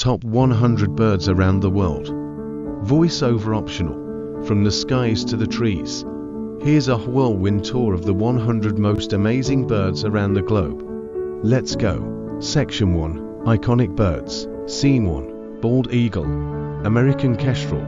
top 100 birds around the world. Voiceover optional. From the skies to the trees. Here's a whirlwind tour of the 100 most amazing birds around the globe. Let's go. Section 1. Iconic birds. Scene 1. Bald eagle. American kestrel.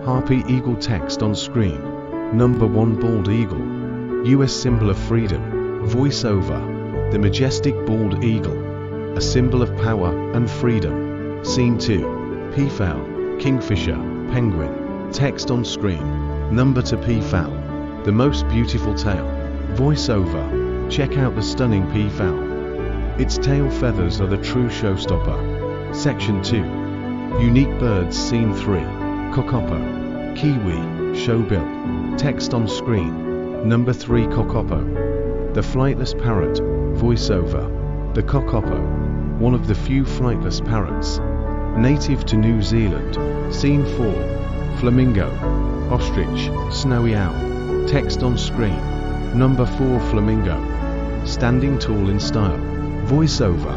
Harpy eagle. Text on screen. Number 1. Bald eagle. U.S. symbol of freedom. Voiceover. The majestic bald eagle. A symbol of power and freedom. Scene 2. Peafowl. Kingfisher. Penguin. Text on screen. Number 2. Peafowl. The most beautiful tail. Voiceover. Check out the stunning peafowl. Its tail feathers are the true showstopper. Section 2. Unique birds. Scene 3. Kakapo. Kiwi. Showbill. Text on screen. Number 3. Kakapo. The flightless parrot. Voiceover. The kakapo. One of the few flightless parrots. Native to New Zealand. Scene 4. Flamingo. Ostrich. Snowy owl. Text on screen. Number 4. Flamingo. Standing tall in style. Voiceover.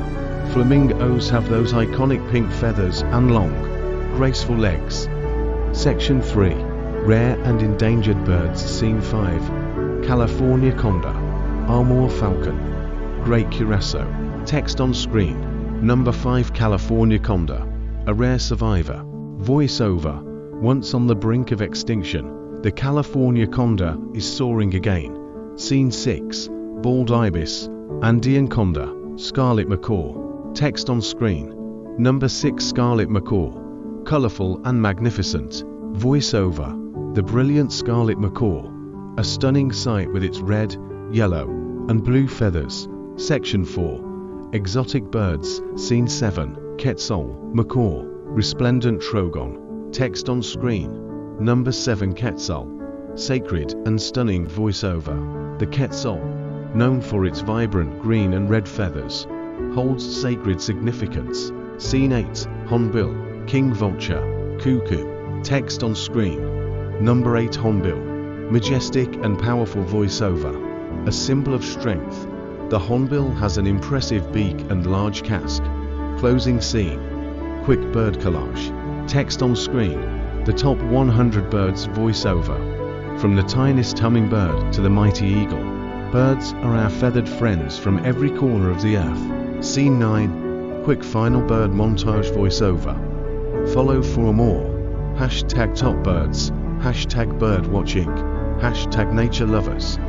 Flamingos have those iconic pink feathers and long, graceful legs. Section 3. Rare and endangered birds. Scene 5. California condor. Amur falcon. Great curassow. Text on screen. Number 5. California condor. A rare survivor. Voiceover. Once on the brink of extinction, the California condor is soaring again. Scene 6. Bald ibis. Andean condor. Scarlet macaw. Text on screen. Number 6. Scarlet macaw. Colorful and magnificent. Voiceover. The brilliant scarlet macaw. A stunning sight with its red, yellow, and blue feathers. Section 4. Exotic birds. Scene 7. Quetzal. Macaw. Resplendent trogon. Text on screen. Number 7. Quetzal. Sacred and stunning. Voiceover. The quetzal, known for its vibrant green and red feathers, holds sacred significance. Scene 8. Hornbill. King vulture. Cuckoo. Text on screen. Number 8. Hornbill. Majestic and powerful. Voiceover. A symbol of strength. The hornbill has an impressive beak and large casque. Closing scene. Quick bird collage. Text on screen. The top 100 birds. Voiceover. From the tiniest hummingbird to the mighty eagle, birds are our feathered friends from every corner of the earth. Scene 9. Quick final bird montage. Voiceover. Follow for more. #TopBirds. #birdwatching. #NatureLovers.